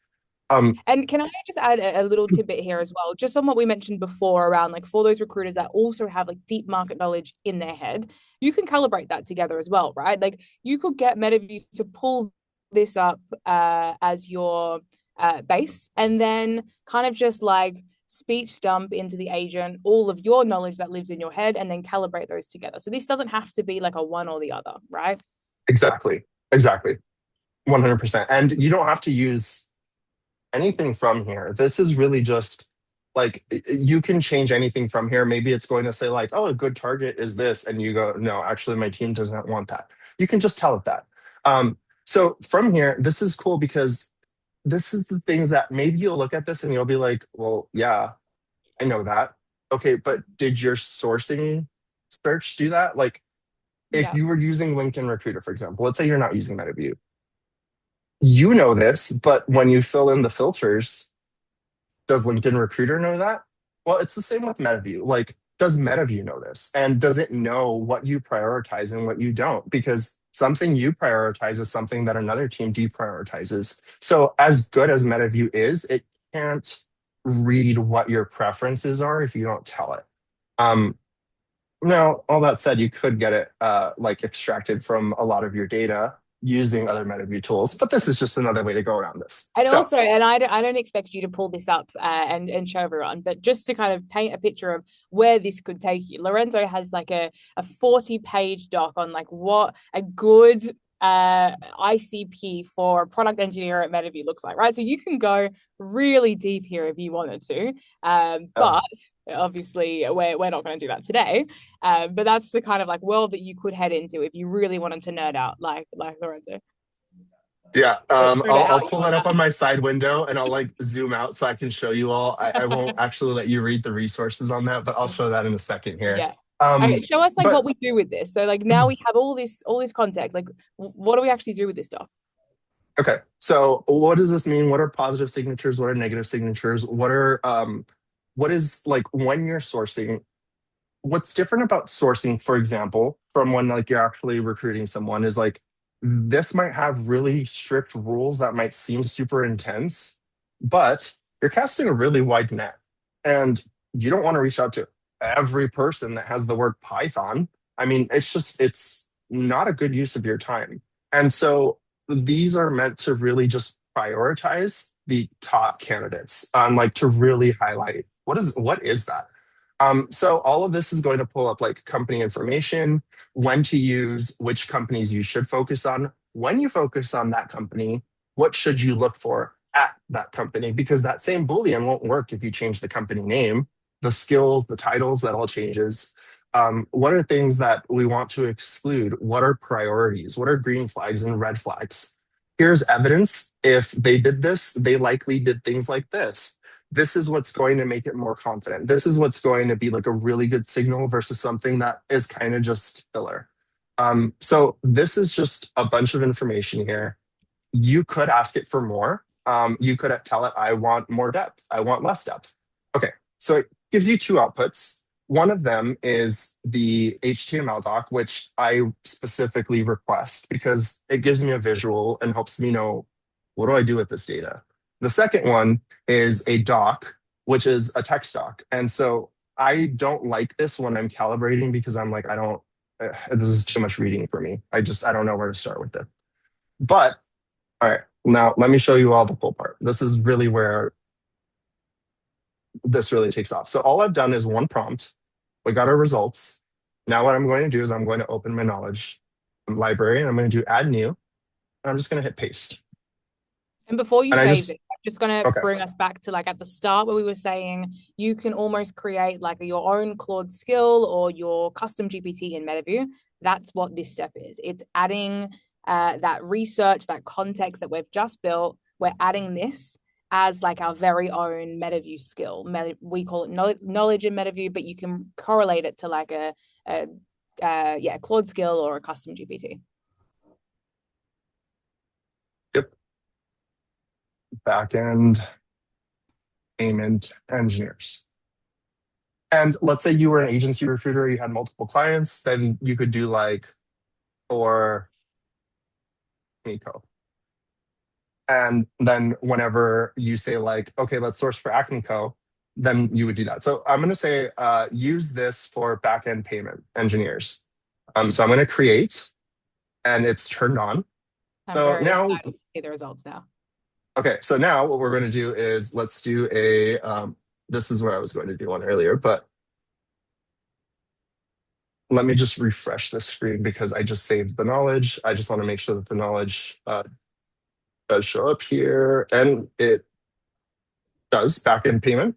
And can I just add a little tidbit here as well, just on what we mentioned before around like for those recruiters that also have like deep market knowledge in their head, you can calibrate that together as well, right? Like you could get Metaview to pull this up as your base and then kind of just like speech dump into the agent all of your knowledge that lives in your head and then calibrate those together. So this doesn't have to be like a one or the other, right? Exactly. Exactly. 100%. And you don't have to use anything from here. This is really just like you can change anything from here. Maybe it's going to say like, oh, a good target is this, and you go, no, actually, my team doesn't want that. You can just tell it that. So from here, this is cool because this is the things that maybe you'll look at this and you'll be like, well, yeah, I know that. Okay, but did your sourcing search do that? Like, if Yeah. you were using LinkedIn Recruiter, for example, let's say you're not using Metaview, you know this, but when you fill in the filters, does LinkedIn Recruiter know that? Well, it's the same with Metaview. Like, does Metaview know this? And does it know what you prioritize and what you don't? Because something you prioritize is something that another team deprioritizes. So, as good as Metaview is, it can't read what your preferences are if you don't tell it. Um, Now, all that said, you could get it like extracted from a lot of your data using other Metaview tools, but this is just another way to go around this. And So, also, and I don't expect you to pull this up and show everyone, but just to kind of paint a picture of where this could take you, Lorenzo has like a 40-page doc on like what a good ICP for a product engineer at Metaview looks like, right? So you can go really deep here if you wanted to, uh, but obviously we're not going to do that today. But that's the kind of like world that you could head into if you really wanted to nerd out, like Lorenzo. yeah, Sort of I'll out you pull on that up that. on my side window and I'll like zoom out so I can show you all. I won't actually let you read the resources on that, but I'll show that in a second here. Yeah. Okay, Um, show us like what but we do with this. So like now we have all this context. Like what do we actually do with this stuff? okay, so what does this mean? What are positive signatures? What are negative signatures? What is like when you're sourcing? What's different about sourcing, for example, from when like you're actually recruiting someone is like this might have really strict rules that might seem super intense, but you're casting a really wide net. And you don't want to reach out to every person that has the word Python. I mean, it's not a good use of your time. And so these are meant to really just prioritize the top candidates and like to really highlight what is that? So all of this is going to pull up like company information, when to use, which companies you should focus on. When you focus on that company, what should you look for at that company? Because that same Boolean won't work if you change the company name, the skills, the titles, that all changes. What are things that we want to exclude? What are priorities? What are green flags and red flags? Here's evidence. If they did this, they likely did things like this. This is what's going to make it more confident. This is what's going to be like a really good signal versus something that is kind of just filler. So this is just a bunch of information here. You could ask it for more. You could tell it, I want more depth. I want less depth. Okay, so it gives you two outputs. One of them is the HTML doc, which I specifically request because it gives me a visual and helps me know what do I do with this data. The second one is a doc, which is a text doc. And so I don't like this when I'm calibrating because I'm like, this is too much reading for me. I don't know where to start with it. But all right, now let me show you all the cool part. This is really where this really takes off. So all I've done is one prompt. We got our results. Now what I'm going to do is I'm going to open my knowledge library and I'm going to do add new. And I'm just going to hit paste. And before you And I save just, it, I'm just gonna okay, bring us back to like at the start where we were saying you can almost create like your own Claude skill or your custom GPT in Metaview. That's what this step is. It's adding that research, that context that we've just built. We're adding this as like our very own Metaview skill. We call it knowledge in Metaview, but you can correlate it to like a yeah, Claude skill or a custom GPT. yep, backend payment engineers. And let's say you were an agency recruiter, you had multiple clients, then you could do like for Miko. And then whenever you say like, okay, let's source for Acme Co., then you would do that. So I'm going to say use this for backend payment engineers. So I'm going to create, and it's turned on. I'm So very now, excited to see the results now. okay, so now what we're going to do is let's do a this is what I was going to do on earlier, but let me just refresh the screen because I just saved the knowledge. I just want to make sure that the knowledge does show up here, and it does backend payment.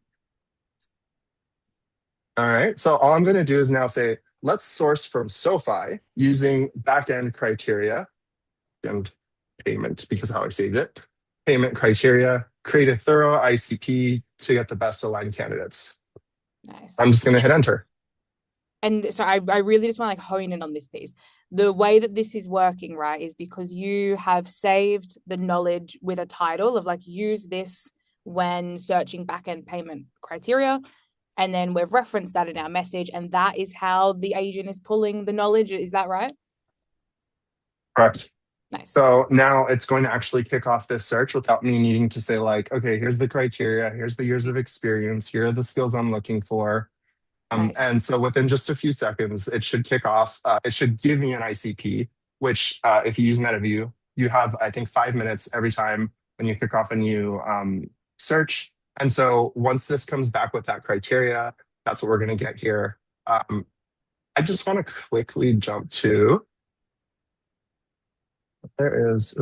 All right. So all I'm going to do is now say, let's source from SoFi using backend criteria and payment because how I saved it. Payment criteria, create a thorough ICP to get the best aligned candidates. Nice. I'm just going to hit enter. And so I really just want to like hone in on this piece. The way that this is working, right, is because you have saved the knowledge with a title of like use this when searching backend payment criteria. And then we've referenced that in our message, and that is how the agent is pulling the knowledge. Is that right? Correct. Nice. So now it's going to actually kick off this search without me needing to say, like, okay, here's the criteria, here's the years of experience, here are the skills I'm looking for. Nice. And so within just a few seconds, it should kick off. It should give me an ICP, which if you use Metaview, you have, I think, 5 minutes every time when you kick off a new search. And so once this comes back with that criteria, that's what we're going to get here. I just want to quickly jump to, there is,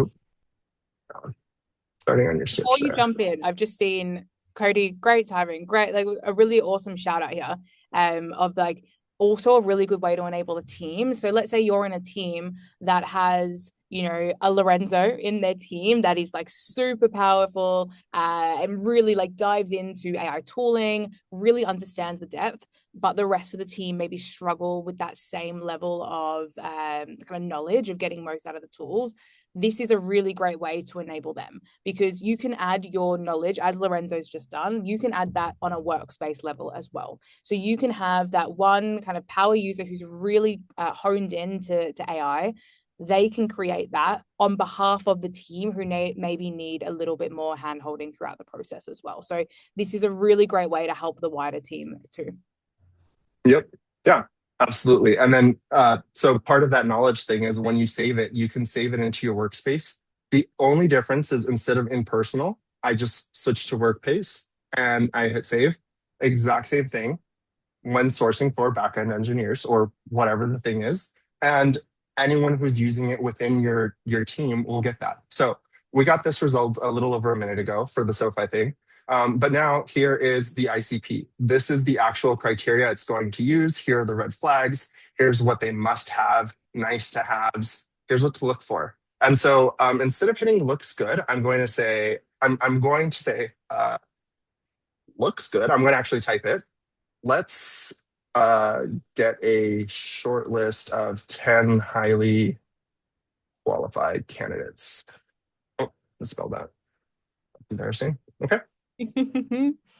starting on your Before search you there. jump in, I've just seen Cody, great timing, great, like a really awesome shout out here of like also a really good way to enable a team. So let's say you're in a team that has, you know, a Lorenzo in their team that is like super powerful and really like dives into AI tooling, really understands the depth, but the rest of the team maybe struggle with that same level of kind of knowledge of getting most out of the tools. This is a really great way to enable them because you can add your knowledge, as Lorenzo's just done, you can add that on a workspace level as well. So you can have that one kind of power user who's really honed into AI. They can create that on behalf of the team who maybe need a little bit more hand holding throughout the process as well. So this is a really great way to help the wider team too. Yep. Yeah, absolutely. And then, so part of that knowledge thing is when you save it, you can save it into your workspace. The only difference is instead of impersonal, I just switch to workspace and I hit save. Exact same thing when sourcing for backend engineers or whatever the thing is. And anyone who's using it within your team will get that. So we got this result a little over a minute ago for the SoFi thing. But now here is the ICP. This is the actual criteria it's going to use. Here are the red flags. Here's what they must have, nice to haves. Here's what to look for. And so instead of hitting looks good, I'm going to say looks good. I'm going to actually type it. Let's get a short list of 10 highly qualified candidates. Oh, I spelled that. That's embarrassing. Okay.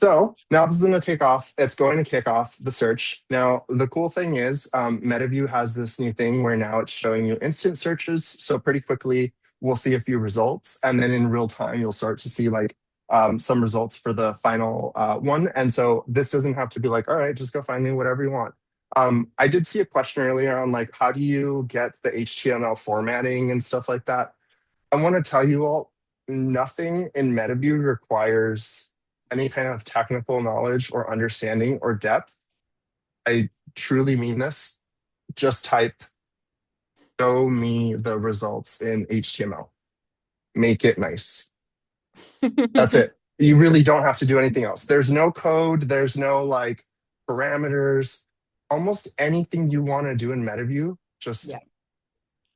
So now this is going to take off. It's going to kick off the search. Now, the cool thing is Metaview has this new thing where now it's showing you instant searches. So pretty quickly, we'll see a few results. And then in real time, you'll start to see like some results for the final one. And so this doesn't have to be like, all right, just go find me whatever you want. I did see a question earlier on like, how do you get the HTML formatting and stuff like that? I want to tell you all, nothing in Metaview requires any kind of technical knowledge or understanding or depth. I truly mean this. Just type, show me the results in HTML. Make it nice. That's it. You really don't have to do anything else. There's no code, there's no like parameters. Almost anything you want to do in Metaview, just Yeah.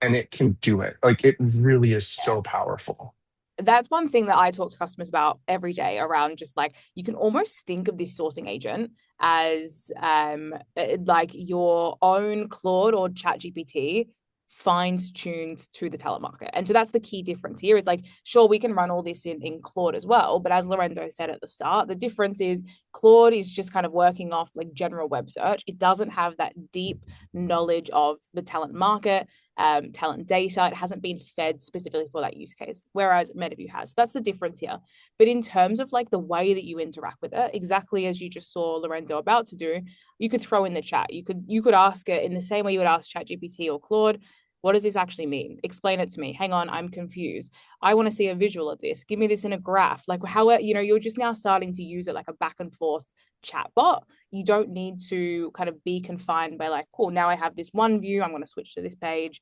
and it can do it. Like it really is Yeah. so powerful. That's one thing that I talk to customers about every day around just like you can almost think of this sourcing agent as like your own Claude or Chat GPT fines tuned to the telemarketer. And so that's the key difference here is like, sure, we can run all this in Claude as well. But as Lorenzo said at the start, the difference is Claude is just kind of working off like general web search. It doesn't have that deep knowledge of the talent market, talent data. It hasn't been fed specifically for that use case, whereas Metaview has. That's the difference here. But in terms of like the way that you interact with it, exactly as you just saw Lorenzo about to do, you could throw in the chat. You could ask it in the same way you would ask ChatGPT or Claude. What does this actually mean? Explain it to me. Hang on, I'm confused. I want to see a visual of this. Give me this in a graph. Like how, you're just now starting to use it like a back and forth chat bot. You don't need to kind of be confined by like, cool, now I have this one view. I'm going to switch to this page.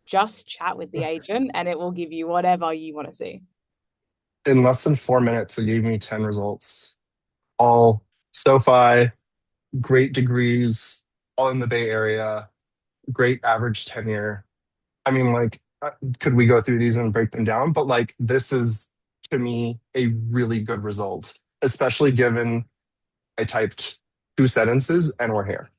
Just chat with the agent and it will give you whatever you want to see. In less than 4 minutes, it gave me 10 results, all SoFi, great degrees, all in the Bay Area, great average tenure. I mean, like, could we go through these and break them down? But like, this is to me a really good result, especially given I typed 2 sentences and we're here.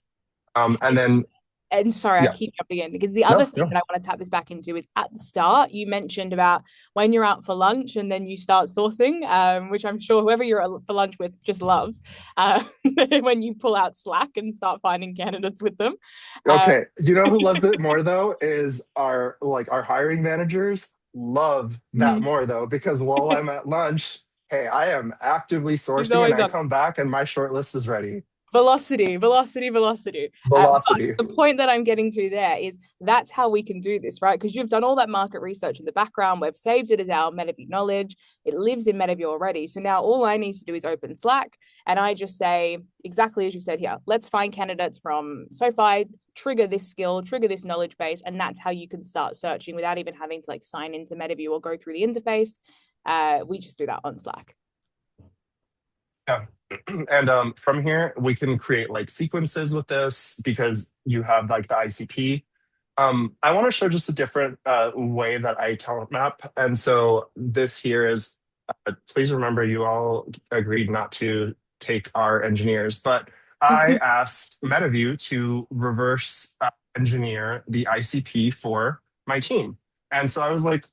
And then, And sorry, I yeah, keep jumping in because the other no, thing no. that I want to tap this back into is at the start, you mentioned about when you're out for lunch and then you start sourcing, which I'm sure whoever you're out for lunch with just loves uh, when you pull out Slack and start finding candidates with them. Uh, Okay, you know who loves it more though is our hiring managers love that mhm. more though because while I'm at lunch, hey, I am actively He's sourcing and always I on come back and my short list is ready. velocity, velocity, velocity. Velocity. But the point that I'm getting to there is that's how we can do this, right? Because you've done all that market research in the background. We've saved it as our Metaview knowledge. It lives in Metaview already. So now all I need to do is open Slack and I just say exactly as you said here. Let's find candidates from SoFi, trigger this skill, trigger this knowledge base, and that's how you can start searching without even having to like sign into Metaview or go through the interface. We just do that on Slack. Yeah. And from here, we can create like sequences with this because you have like the ICP. I want to show just a different way that I talent map. And so this here is, please remember you all agreed not to take our engineers, but I asked Metaview to reverse engineer the ICP for my team. And so I was like,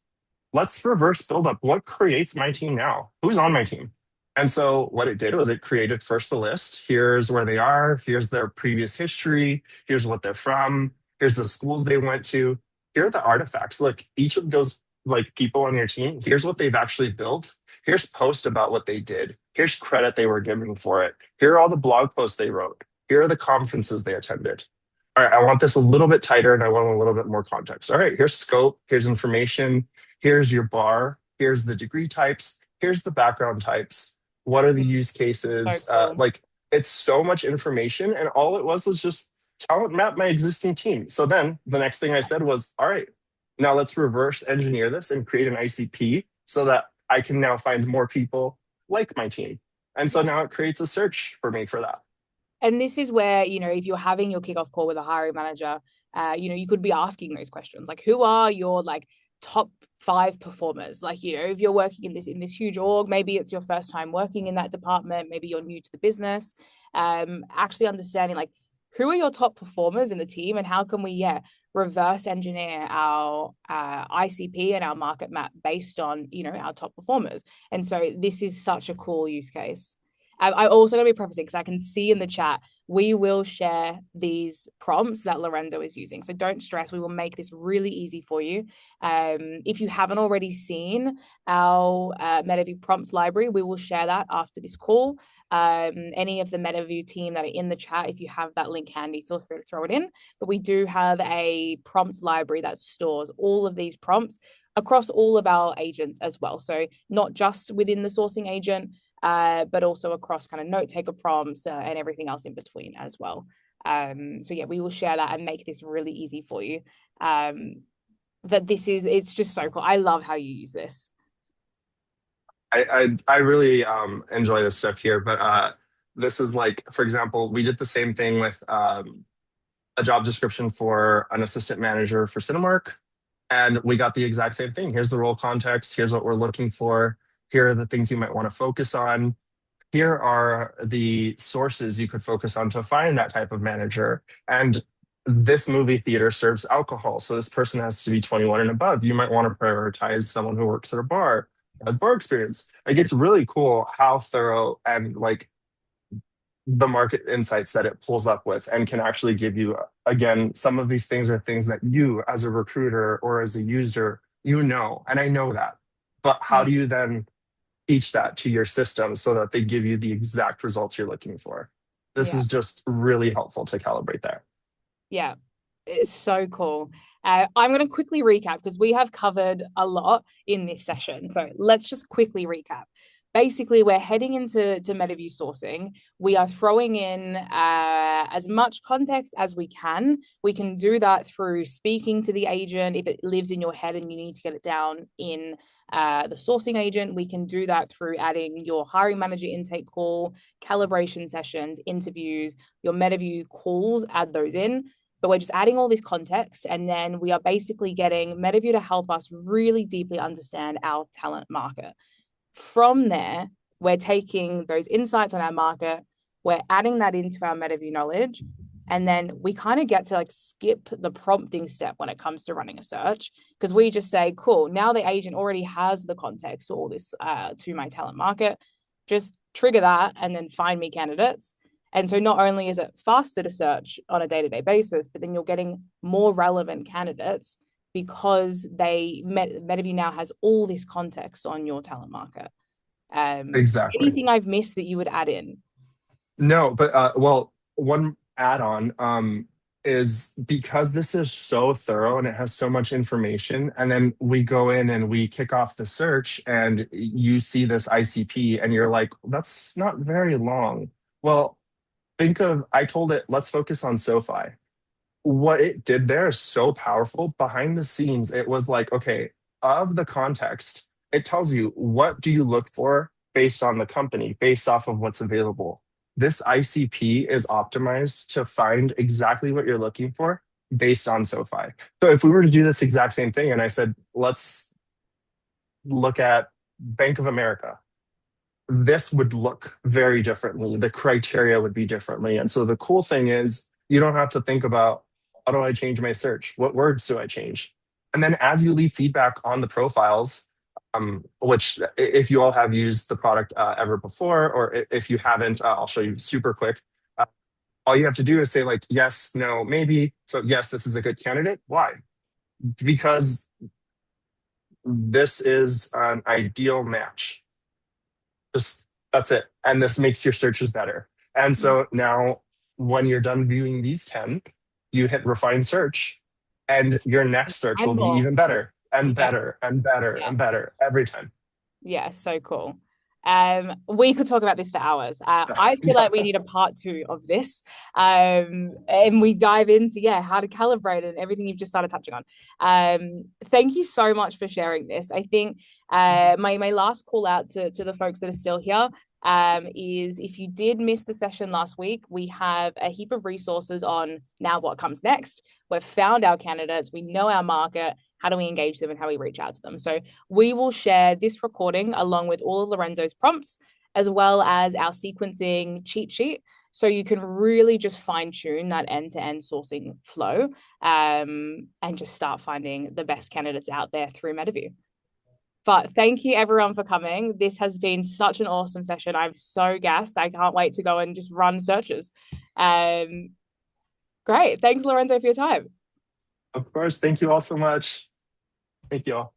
let's reverse build up. What creates my team now? Who's on my team? And so what it did was it created first a list. Here's where they are. Here's their previous history. Here's what they're from. Here's the schools they went to. Here are the artifacts. Look, each of those like people on your team, here's what they've actually built. Here's posts about what they did. Here's credit they were given for it. Here are all the blog posts they wrote. Here are the conferences they attended. All right, I want this a little bit tighter and I want a little bit more context. All right, here's scope, here's information, here's your bar, here's the degree types, here's the background types. What are the use So cases? cool. Like it's so much information, and all it was just talent map my existing team. So then the next thing I said was, all right, now let's reverse engineer this and create an ICP so that I can now find more people like my team. And so now it creates a search for me for that. And this is where, if you're having your kickoff call with a hiring manager, you could be asking those questions like, who are your like top five performers? Like, if you're working in this huge org, maybe it's your first time working in that department, maybe you're new to the business. Actually understanding like who are your top performers in the team and how can we, reverse engineer our ICP and our market map based on, our top performers. And so this is such a cool use case. I also going to be prefacing because I can see in the chat we will share these prompts that Lorenzo is using. So don't stress. We will make this really easy for you. If you haven't already seen our Metaview prompts library, we will share that after this call. Any of the Metaview team that are in the chat, if you have that link handy, feel free to throw it in. But we do have a prompt library that stores all of these prompts across all of our agents as well. So not just within the sourcing agent, but also across kind of note taker prompts and everything else in between as well. So yeah, we will share that and make this really easy for you. It's just so cool. I love how you use this. I really enjoy this stuff here, but this is like, for example, we did the same thing with a job description for an assistant manager for Cinemark, and we got the exact same thing. Here's the role context. Here's what we're looking for. Here are the things you might want to focus on. Here are the sources you could focus on to find that type of manager. And this movie theater serves alcohol, so this person has to be 21 and above. You might want to prioritize someone who works at a bar, has bar experience. Like it's really cool how thorough and like the market insights that it pulls up with and can actually give you, again, some of these things are things that you as a recruiter or as a user, and I know that. But how do you then teach that to your system so that they give you the exact results you're looking for? This Yeah. is just really helpful to calibrate there. Yeah. It's so cool. I'm going to quickly recap because we have covered a lot in this session. So let's just quickly recap. Basically, we're heading into Metaview sourcing. We are throwing in as much context as we can. We can do that through speaking to the agent. If it lives in your head and you need to get it down in the sourcing agent, we can do that through adding your hiring manager intake call, calibration sessions, interviews, your Metaview calls, add those in, but we're just adding all this context. And then we are basically getting Metaview to help us really deeply understand our talent market. From there, we're taking those insights on our market, we're adding that into our Metaview knowledge. And then we kind of get to like skip the prompting step when it comes to running a search because we just say, cool, now the agent already has the context to all this to my talent market. Just trigger that and then find me candidates. And so not only is it faster to search on a day-to-day basis, but then you're getting more relevant candidates because Metaview now has all this context on your talent market. Exactly. Anything I've missed that you would add in? No, but well, one add-on is because this is so thorough and it has so much information, and then we go in and we kick off the search, and you see this ICP, and you're like, that's not very long. Well, think of I told it, let's focus on SoFi. What it did there is so powerful. Behind the scenes, it was like, okay, of the context, it tells you what do you look for based on the company, based off of what's available. This ICP is optimized to find exactly what you're looking for based on SoFi. So if we were to do this exact same thing and I said, let's look at Bank of America, this would look very differently. The criteria would be differently. And so the cool thing is you don't have to think about how do I change my search? What words do I change? And then as you leave feedback on the profiles, which if you all have used the product ever before, or if you haven't, I'll show you super quick. Uh, all you have to do is say like, yes, no, maybe. So yes, this is a good candidate. Why? Because this is an ideal match. Just that's it. And this makes your searches better. And so now when you're done viewing these 10, you hit refine search and your next search will And be more. even better and Yeah. better and better Yeah. and better every time. Yeah, so cool. We could talk about this for hours. I feel like we Yeah, need a part two of this. And we dive into, yeah, how to calibrate and everything you've just started touching on. Thank you so much for sharing this. I think my last call out to the folks that are still here is if you did miss the session last week, we have a heap of resources on now what comes next. We've found our candidates, we know our market, how do we engage them and how we reach out to them. So we will share this recording along with all of Lorenzo's prompts, as well as our sequencing cheat sheet. So you can really just fine tune that end to end sourcing flow and just start finding the best candidates out there through Metaview. But thank you everyone for coming. This has been such an awesome session. I'm so gassed. I can't wait to go and just run searches. Um, Great. Thanks, Lorenzo, for your time. of course. Thank you all so much. Thank you all.